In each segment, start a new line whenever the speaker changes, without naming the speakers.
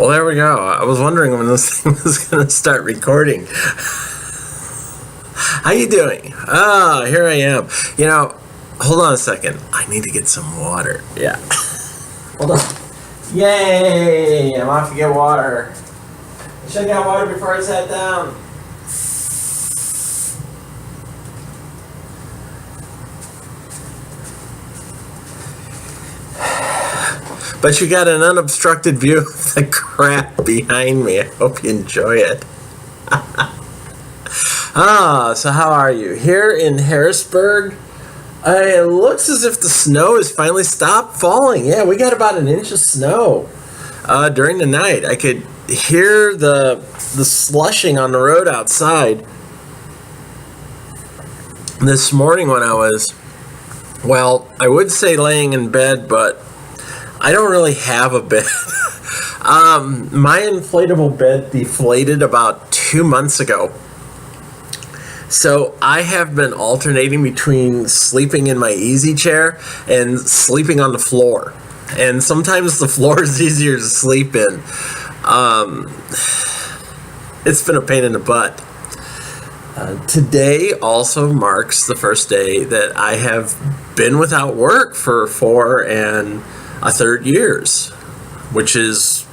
Well, there we go. I was wondering when this thing was going to start recording. How you doing? Ah, here I am. Hold on a second. I need to get some water. Yeah. Hold on. Yay! I'm off to get water. I should have got water before I sat down. But you got an unobstructed view of the crap behind me. I hope you enjoy it. So how are you? Here in Harrisburg, it looks as if the snow has finally stopped falling. Yeah, we got about an inch of snow during the night. I could hear the slushing on the road outside. This morning when I was, I would say laying in bed, but I don't really have a bed. My inflatable bed deflated about 2 months ago. So I have been alternating between sleeping in my easy chair and sleeping on the floor. And sometimes the floor is easier to sleep in. It's been a pain in the butt. Today also marks the first day that I have been without work for 4 1/3 years, which is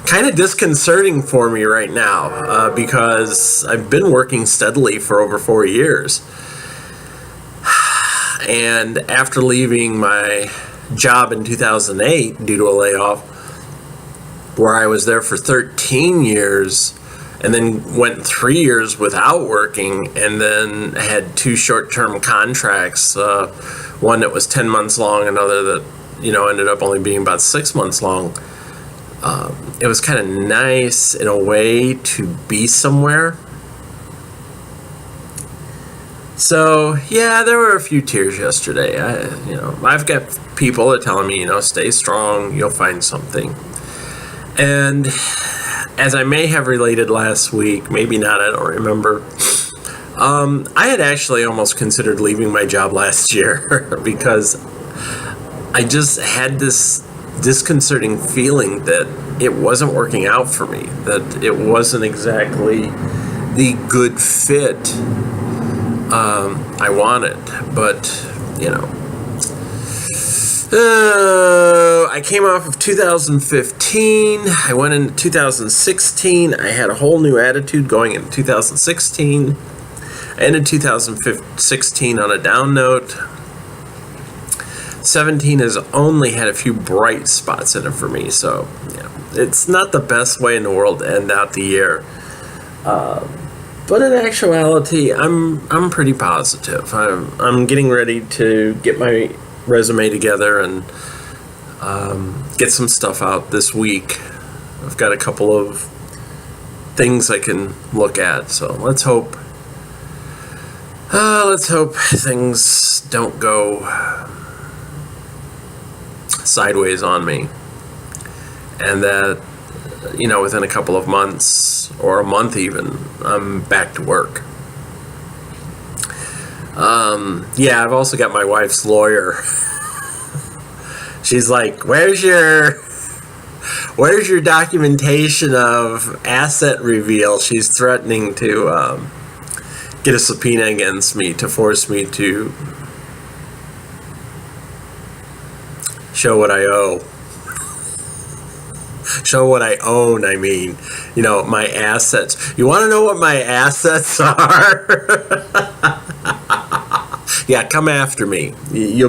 kind of disconcerting for me right now because I've been working steadily for over 4 years. And after leaving my job in 2008 due to a layoff, where I was there for 13 years and then went 3 years without working, and then had 2 short-term contracts, one that was 10 months long, another that ended up only being about 6 months long. It was kind of nice in a way to be somewhere. So yeah, there were a few tears yesterday. I've got people that are telling me, stay strong, you'll find something. And as I may have related last week, maybe not, I don't remember. I had actually almost considered leaving my job last year because I just had this disconcerting feeling that it wasn't working out for me, that it wasn't exactly the good fit I wanted. But, I came off of 2015, I went into 2016, I had a whole new attitude going into 2016. I ended 2016 on a down note. 17 has only had a few bright spots in it for me, so it's not the best way in the world to end out the year. But in actuality, I'm pretty positive. I'm getting ready to get my resume together and get some stuff out this week. I've got a couple of things I can look at, so let's hope things don't go sideways on me, and that within a couple of months or a month even, I'm back to work. I've also got my wife's lawyer. She's like, where's your documentation of asset reveal? She's threatening to get a subpoena against me to force me to show what I owe. Show what I own, I mean. My assets. You want to know what my assets are? Yeah, come after me. You'll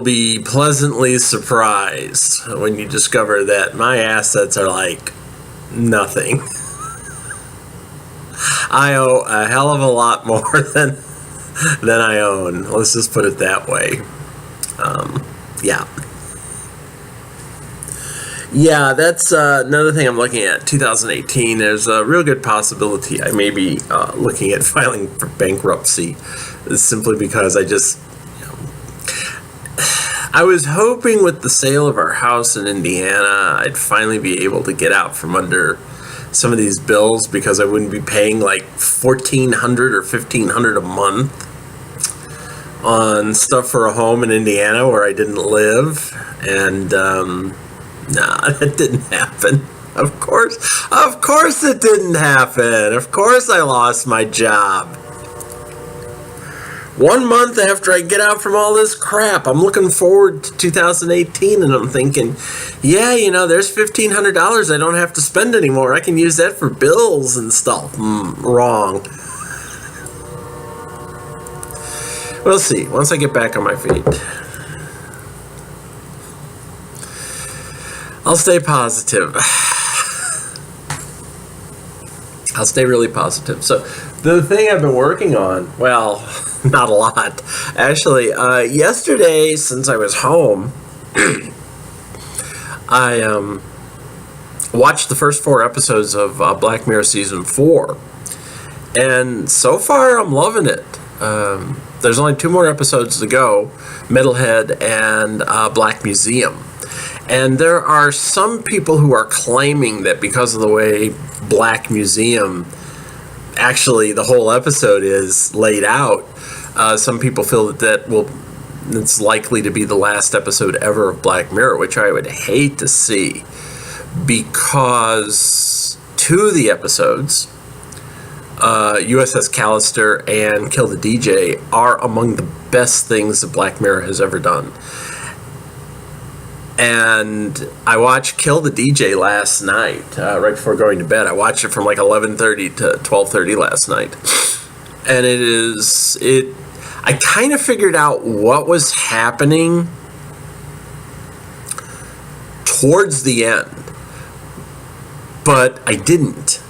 be pleasantly surprised when you discover that my assets are like nothing. I owe a hell of a lot more than I own. Let's just put it that way. Yeah, that's another thing I'm looking at. 2018, there's a real good possibility I may be looking at filing for bankruptcy, simply because I was hoping with the sale of our house in Indiana, I'd finally be able to get out from under some of these bills, because I wouldn't be paying like $1,400 or $1,500 a month on stuff for a home in Indiana where I didn't live. And Nah, that didn't happen. Of course it didn't happen. Of course I lost my job. 1 month after I get out from all this crap, I'm looking forward to 2018 and I'm thinking, yeah, there's $1,500 I don't have to spend anymore. I can use that for bills and stuff. Wrong. We'll see. Once I get back on my feet, I'll stay positive. I'll stay really positive. So the thing I've been working on, well, not a lot. Actually, yesterday, since I was home, I watched the first 4 episodes of Black Mirror Season 4. And so far, I'm loving it. There's only 2 more episodes to go, Metalhead and Black Museum. And there are some people who are claiming that because of the way Black Museum, actually the whole episode is laid out, some people feel that it's likely to be the last episode ever of Black Mirror, which I would hate to see, because 2 of the episodes, USS Callister and Kill the DJ, are among the best things that Black Mirror has ever done. And I watched Kill the DJ last night, right before going to bed. I watched it from like 11:30 to 12:30 last night. And I kind of figured out what was happening towards the end, but I didn't.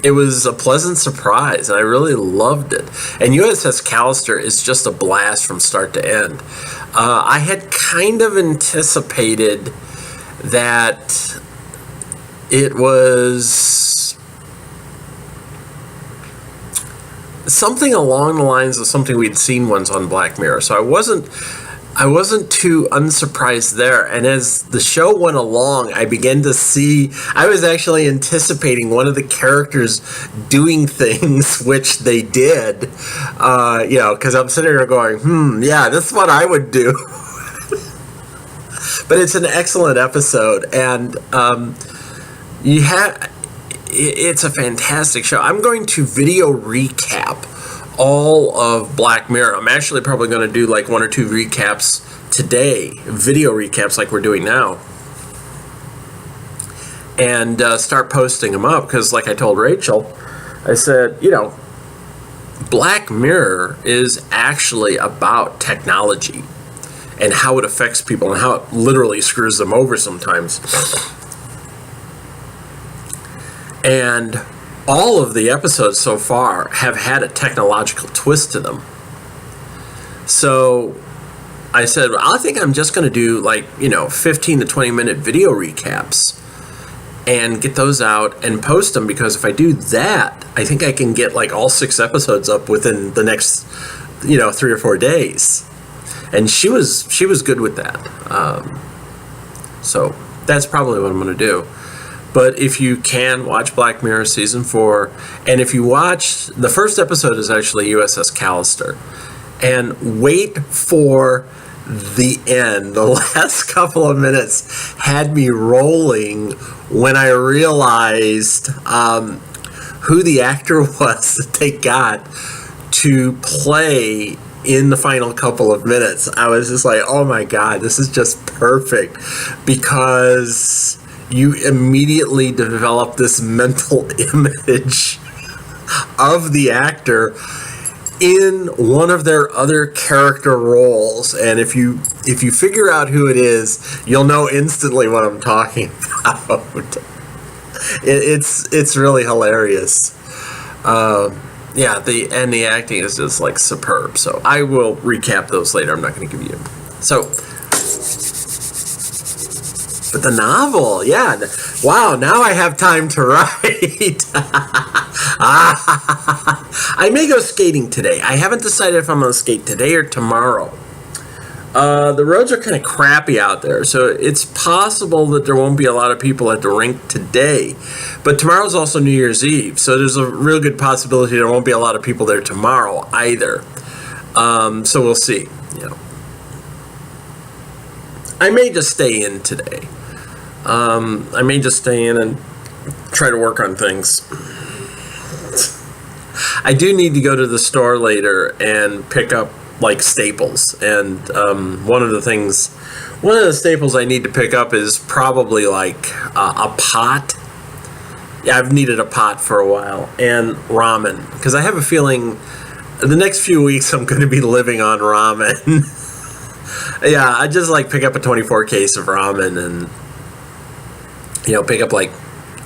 It was a pleasant surprise, and I really loved it. And USS Callister is just a blast from start to end. I had kind of anticipated that it was something along the lines of something we'd seen once on Black Mirror, so I wasn't too unsurprised there. And as the show went along, I began to see, I was actually anticipating one of the characters doing things, which they did, because I'm sitting there going, yeah, this is what I would do. But it's an excellent episode, and it's a fantastic show. I'm going to video recap all of Black Mirror. I'm actually probably going to do like 1 or 2 recaps today, video recaps like we're doing now, and start posting them up, because like I told Rachel, I said, Black Mirror is actually about technology and how it affects people and how it literally screws them over sometimes. And all of the episodes so far have had a technological twist to them. So I said, I think I'm just going to do 15 to 20 minute video recaps and get those out and post them, because if I do that, I think I can get all 6 episodes up within the next 3 or 4 days. And she was good with that. So that's probably what I'm going to do. But if you can watch Black Mirror Season 4, and if you watch, the first episode is actually USS Callister, and wait for the end. The last couple of minutes had me rolling when I realized who the actor was that they got to play in the final couple of minutes. I was just like, oh my God, this is just perfect, because you immediately develop this mental image of the actor in one of their other character roles, and if you figure out who it is, you'll know instantly what I'm talking about. It's really hilarious. The acting is just superb. So I will recap those later. I'm not going to give you. So, but the novel, wow, now I have time to write. I may go skating today. I haven't decided if I'm going to skate today or tomorrow. The roads are kind of crappy out there, so it's possible that there won't be a lot of people at the rink today. But tomorrow's also New Year's Eve, so there's a real good possibility there won't be a lot of people there tomorrow either. So we'll see. I may just stay in today. I may just stay in and try to work on things. I do need to go to the store later and pick up like staples, and one of the staples I need to pick up is probably like a pot. Yeah, I've needed a pot for a while, and ramen, because I have a feeling the next few weeks I'm going to be living on ramen. Yeah, I just like pick up a 24 case of ramen and, pick up like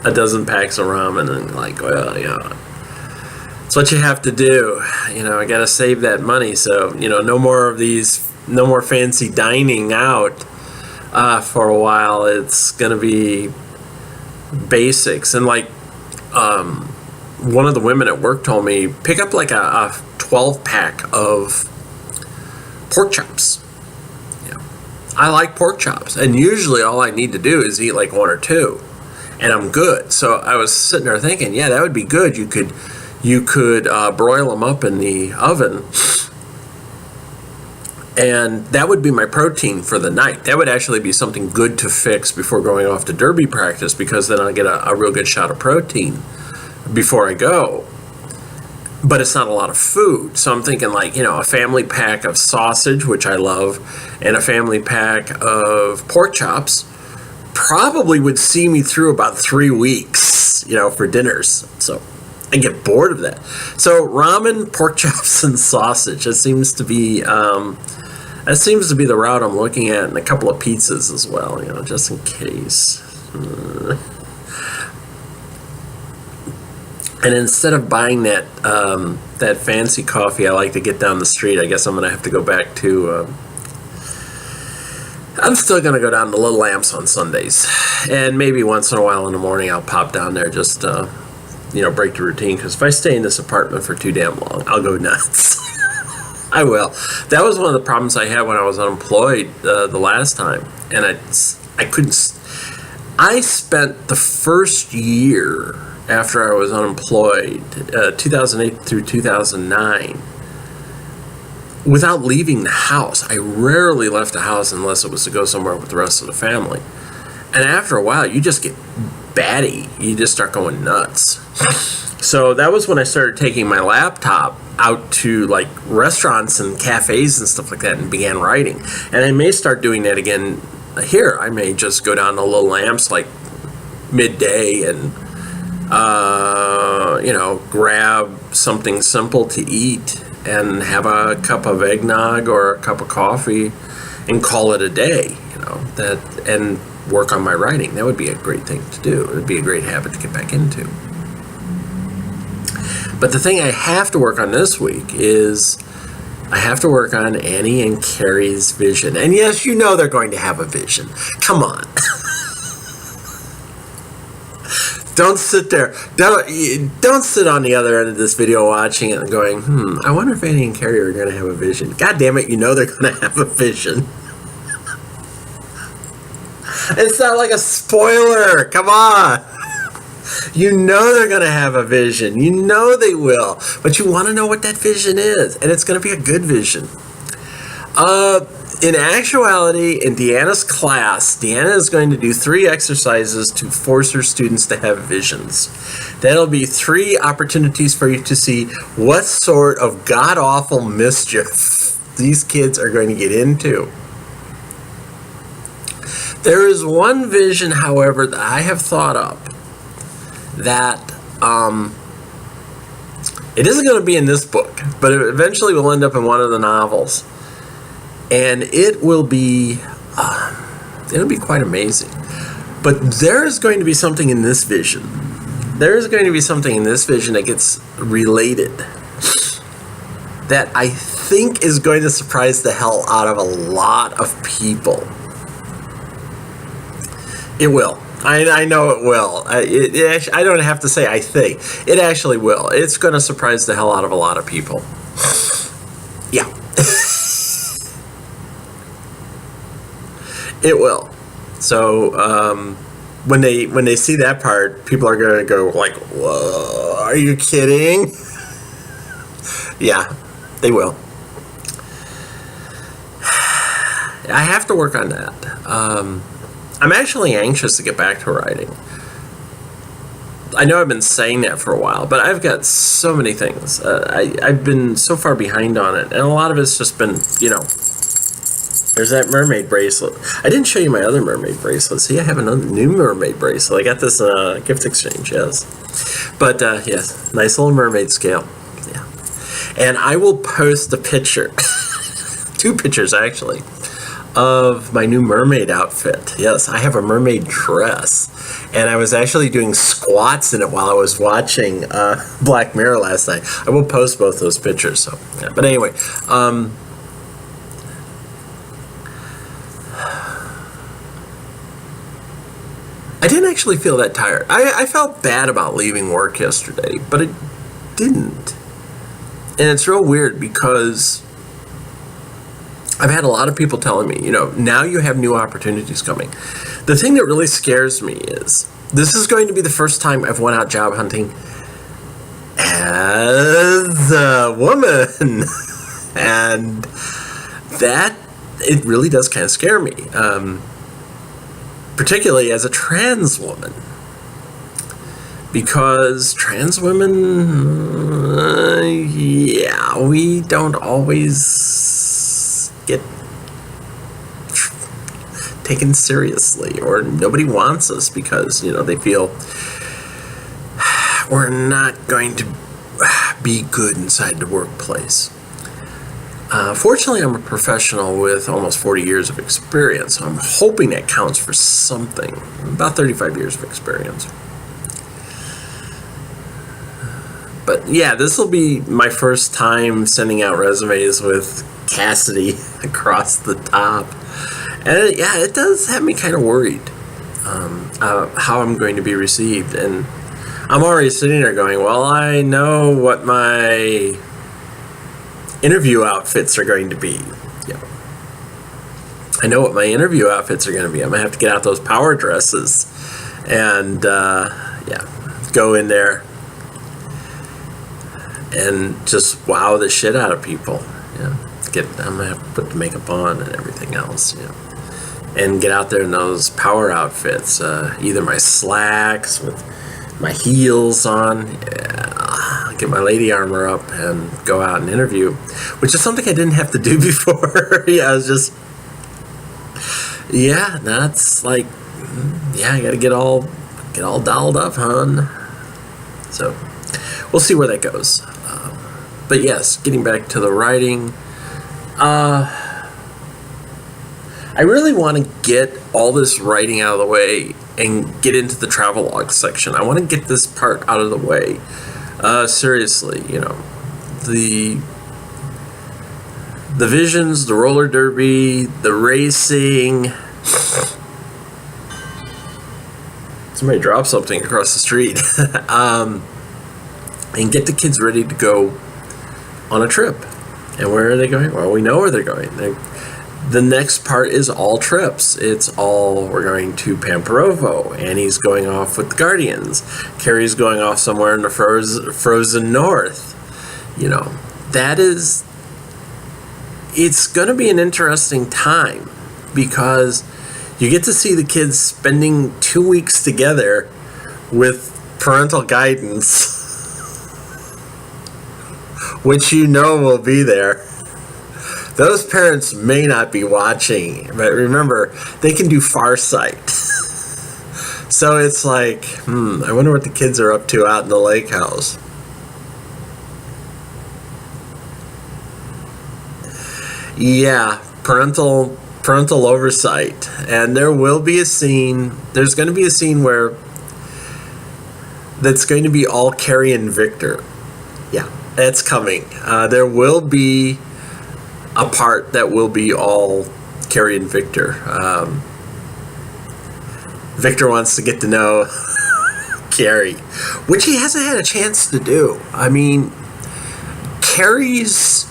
a dozen packs of ramen and like, well, it's what you have to do. I got to save that money. So, no more fancy dining out for a while. It's going to be basics. And like, one of the women at work told me, pick up like a 12 pack of pork chops. I like pork chops, and usually all I need to do is eat like one or two, and I'm good. So I was sitting there thinking, yeah, that would be good. You could broil them up in the oven, and that would be my protein for the night. That would actually be something good to fix before going off to derby practice, because then I'll get a real good shot of protein before I go. But it's not a lot of food. So I'm thinking like, a family pack of sausage, which I love, and a family pack of pork chops probably would see me through about 3 weeks, for dinners. So I get bored of that. So ramen, pork chops, and sausage. That seems to be the route I'm looking at, and a couple of pizzas as well, just in case. And instead of buying that fancy coffee I like to get down the street, I guess I'm going to have to go back to... I'm still going to go down to Little Lamps on Sundays. And maybe once in a while in the morning I'll pop down there just to, break the routine. Because if I stay in this apartment for too damn long, I'll go nuts. I will. That was one of the problems I had when I was unemployed the last time. And I couldn't... I spent the first year after I was unemployed, 2008 through 2009, without leaving the house. I rarely left the house unless it was to go somewhere with the rest of the family. And after a while, you just get batty. You just start going nuts. So that was when I started taking my laptop out to like restaurants and cafes and stuff like that and began writing. And I may start doing that again here. I may just go down to Little Lamps like midday and grab something simple to eat and have a cup of eggnog or a cup of coffee and call it a day, and work on my writing. That would be a great thing to do. It would be a great habit to get back into. But the thing I have to work on this week is I have to work on Annie and Carrie's vision. And yes, they're going to have a vision. Come on. Don't sit there. Don't sit on the other end of this video watching it and going, I wonder if Annie and Carrie are going to have a vision. God damn it, they're going to have a vision. It's not like a spoiler. Come on. They're going to have a vision. They will. But you want to know what that vision is. And it's going to be a good vision. In actuality, in Deanna's class, Deanna is going to do 3 exercises to force her students to have visions. That'll be 3 opportunities for you to see what sort of god-awful mischief these kids are going to get into. There is one vision, however, that I have thought up that it isn't going to be in this book, but it eventually will end up in one of the novels. And it will be, it'll be quite amazing. But there's going to be something in this vision. There's going to be something in this vision that gets related that I think is going to surprise the hell out of a lot of people. It will. I know it will. I don't have to say I think. It actually will. It's going to surprise the hell out of a lot of people. Yeah. It will. So when they see that part, people are going to go like, "Whoa, are you kidding?" Yeah, they will. I have to work on that. I'm actually anxious to get back to writing. I know I've been saying that for a while, but I've got so many things. I've been so far behind on it, and a lot of it's just been, there's that mermaid bracelet. I didn't show you my other mermaid bracelet. See, I have another new mermaid bracelet. I got this gift exchange, yes. But, yes, nice little mermaid scale. Yeah. And I will post a picture, 2 pictures actually, of my new mermaid outfit. Yes, I have a mermaid dress. And I was actually doing squats in it while I was watching Black Mirror last night. I will post both those pictures. So, yeah. But anyway, I didn't actually feel that tired. I felt bad about leaving work yesterday, but it didn't. And it's real weird because I've had a lot of people telling me, now you have new opportunities coming. The thing that really scares me is this is going to be the first time I've went out job hunting as a woman. And that, it really does kind of scare me. Particularly as a trans woman. Because trans women, we don't always get taken seriously, or nobody wants us because, they feel we're not going to be good inside the workplace. Fortunately, I'm a professional with almost 40 years of experience, so I'm hoping that counts for something. About 35 years of experience. But yeah, this will be my first time sending out resumes with Cassidy across the top. And it does have me kind of worried how I'm going to be received. And I'm already sitting there going, well, I know what my interview outfits are going to be. I know what my interview outfits are going to be. I'm going to have to get out those power dresses and, go in there and just wow the shit out of people. I'm going to have to put the makeup on and everything else, and get out there in those power outfits, either my slacks with my heels on, get my lady armor up and go out and interview, which is something I didn't have to do before. I was just, that's like, I gotta get all dolled up, hon. So we'll see where that goes. But yes, getting back to the writing, I really want to get all this writing out of the way and get into the travelogue section. I want to get this part out of the way. Seriously, the visions, the roller derby, the racing. Somebody dropped something across the street. And get the kids ready to go on a trip. And where are they going? Well, we know where they're going. The next part is all trips. It's all, we're going to Pamporovo. Annie's going off with the Guardians. Carrie's going off somewhere in the frozen north. It's going to be an interesting time because you get to see the kids spending 2 weeks together with parental guidance, which will be there. Those parents may not be watching, but remember, they can do Farsight. So it's like, I wonder what the kids are up to out in the lake house. Yeah, parental oversight. And there will be a scene, there's going to be a scene where that's going to be all Carrie and Victor. Yeah, that's coming. There will be a part that will be all Carrie and Victor. Victor wants to get to know Carrie, which he hasn't had a chance to do. I mean, Carrie's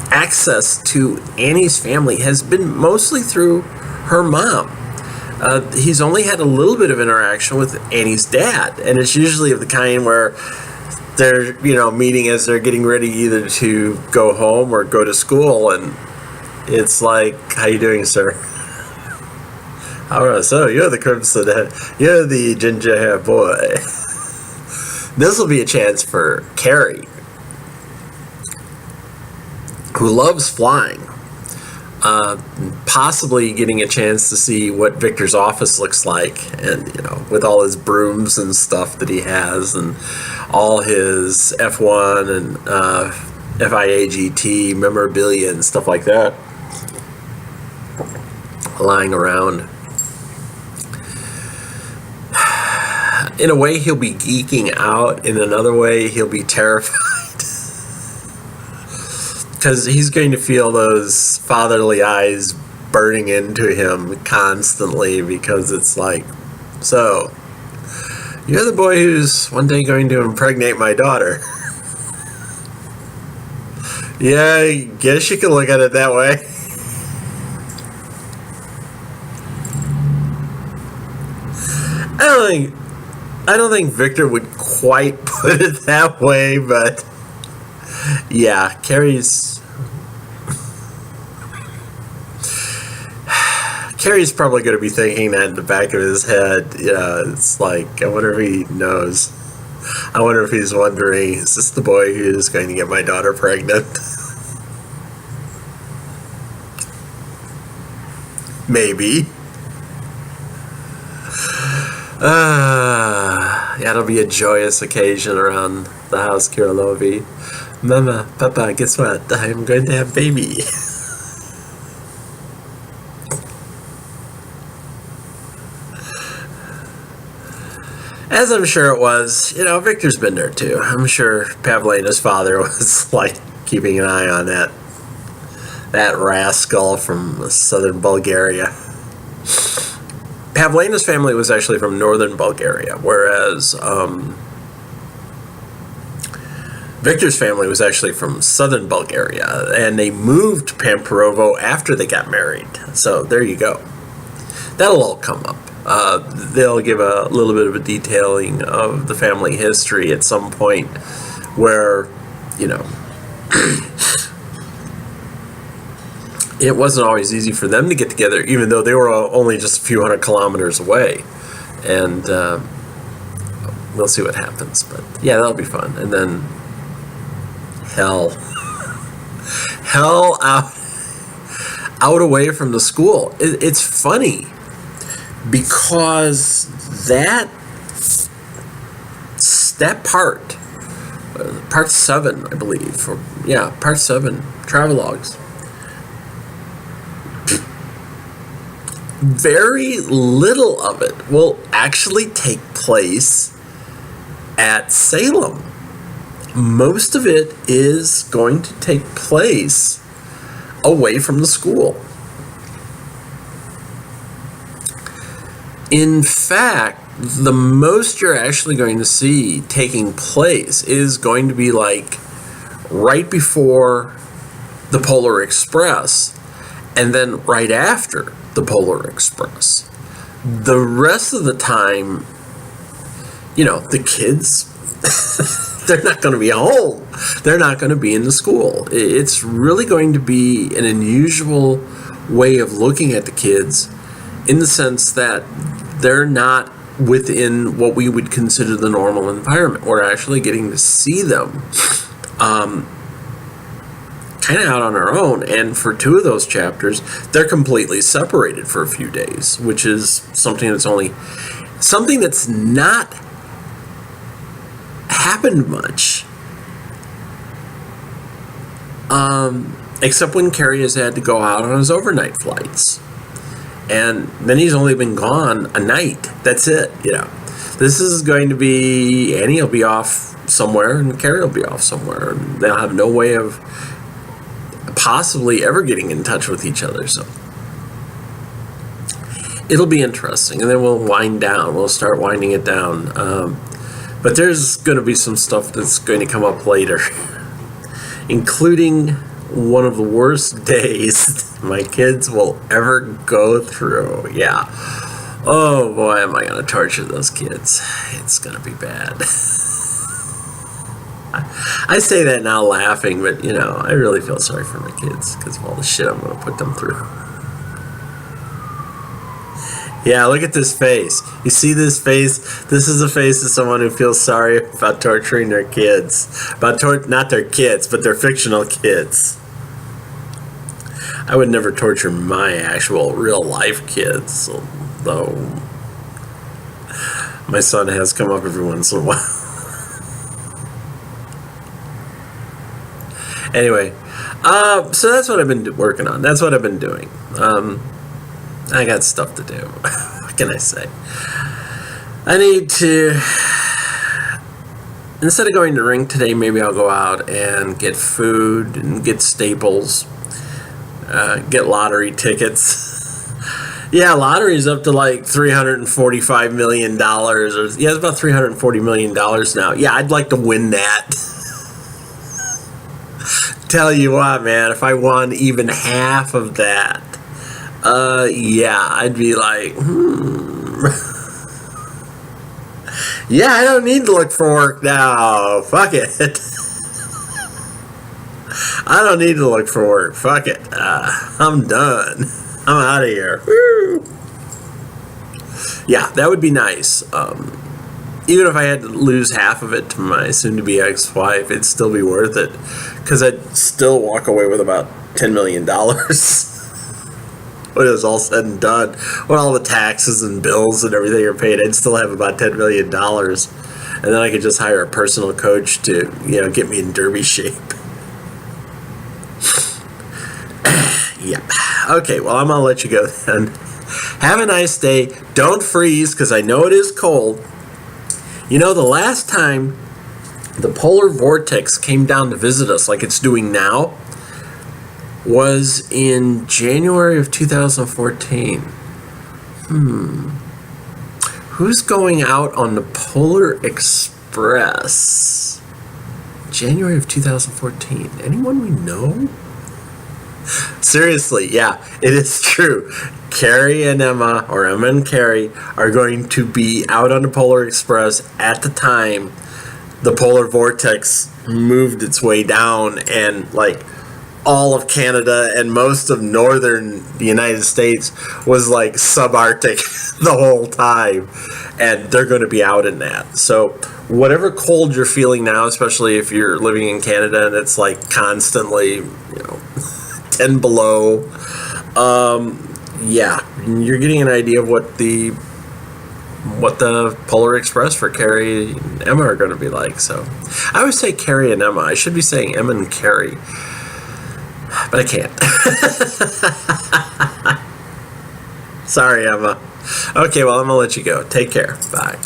access to Annie's family has been mostly through her mom. He's only had a little bit of interaction with Annie's dad, and it's usually of the kind where they're, meeting as they're getting ready either to go home or go to school, and It's like, how you doing, sir? Alright, so you're the Crimson Head. You're the ginger hair boy. This will be a chance for Carrie, who loves flying, possibly getting a chance to see what Victor's office looks like, and with all his brooms and stuff that he has, and all his F1 and FIAGT memorabilia and stuff like that lying around. In a way, he'll be geeking out. In another way, he'll be terrified. Because he's going to feel those fatherly eyes burning into him constantly, because it's like, so, you're the boy who's one day going to impregnate my daughter. Yeah, I guess you can look at it that way. I don't think Victor would quite put it that way, but yeah, Carrie's probably going to be thinking that in the back of his head. It's like, I wonder if he knows. I wonder if he's wondering, is this the boy who's going to get my daughter pregnant? Maybe. Yeah, it'll be a joyous occasion around the house, Kirlovi. Mama, Papa, guess what? I'm going to have baby. As I'm sure it was, Victor's been there too. I'm sure Pavlena's father was like keeping an eye on that rascal from southern Bulgaria. Pavlena's family was actually from northern Bulgaria, whereas Victor's family was actually from southern Bulgaria, and they moved to Pamporovo after they got married. So there you go. That'll all come up. They'll give a little bit of a detailing of the family history at some point where, it wasn't always easy for them to get together, even though they were only just a few hundred kilometers away. And we'll see what happens. But yeah, that'll be fun. And then hell out away from the school. It's funny because that part 7, I believe, part 7 travelogues, very little of it will actually take place at Salem. Most of it is going to take place away from the school. In fact, the most you're actually going to see taking place is going to be like right before the Polar Express and then right after the Polar Express. The rest of the time, the kids, they're not going to be home. They're not going to be in the school. It's really going to be an unusual way of looking at the kids, in the sense that they're not within what we would consider the normal environment. We're actually getting to see them kind of out on our own, and for 2 of those chapters, they're completely separated for a few days, which is something that's not happened much, except when Carrie has had to go out on his overnight flights, and then he's only been gone a night. That's it. This is going to be, Annie will be off somewhere and Carrie will be off somewhere, and they'll have no way of possibly ever getting in touch with each other. So it'll be interesting, and then we'll start winding it down, but there's going to be some stuff that's going to come up later, including one of the worst days my kids will ever go through. Yeah. Oh boy, am I going to torture those kids. It's going to be bad. I say that now laughing, but I really feel sorry for my kids because of all the shit I'm going to put them through. Yeah, look at this face. You see this face? This is the face of someone who feels sorry about torturing their kids. Not their kids, but their fictional kids. I would never torture my actual real life kids, though my son has come up every once in a while. Anyway, so that's what I've been working on. That's what I've been doing. I got stuff to do. What can I say? I need to, instead of going to Ring today, maybe I'll go out and get food and get staples, get lottery tickets. Yeah, lottery's up to like $345 million. It's about $340 million now. Yeah, I'd like to win that. Tell you what, man, if I won even half of that, yeah, I'd be like, yeah, I don't need to look for work now. Fuck it. I don't need to look for work. Fuck it. I'm done. I'm out of here. Woo. Yeah, that would be nice. Even if I had to lose half of it to my soon-to-be ex-wife, it'd still be worth it. Because I'd still walk away with about $10 million. When it was all said and done, when all the taxes and bills and everything are paid, I'd still have about $10 million. And then I could just hire a personal coach to, get me in derby shape. Yep. Okay, well, I'm going to let you go then. Have a nice day. Don't freeze, because I know it is cold. The last time the polar vortex came down to visit us like it's doing now was in January of 2014. Who's going out on the Polar Express? January of 2014. Anyone we know? Seriously, yeah, it is true. Carrie and Emma, or Emma and Carrie, are going to be out on the Polar Express at the time the polar vortex moved its way down, and like all of Canada and most of northern United States was like subarctic the whole time, and they're going to be out in that. So whatever cold you're feeling now, especially if you're living in Canada and it's like constantly 10 below, yeah, you're getting an idea of what the Polar Express for Carrie and Emma are going to be like. So I always say Carrie and Emma. I should be saying Emma and Carrie, but I can't. Sorry, Emma. Okay, well, I'm going to let you go. Take care. Bye.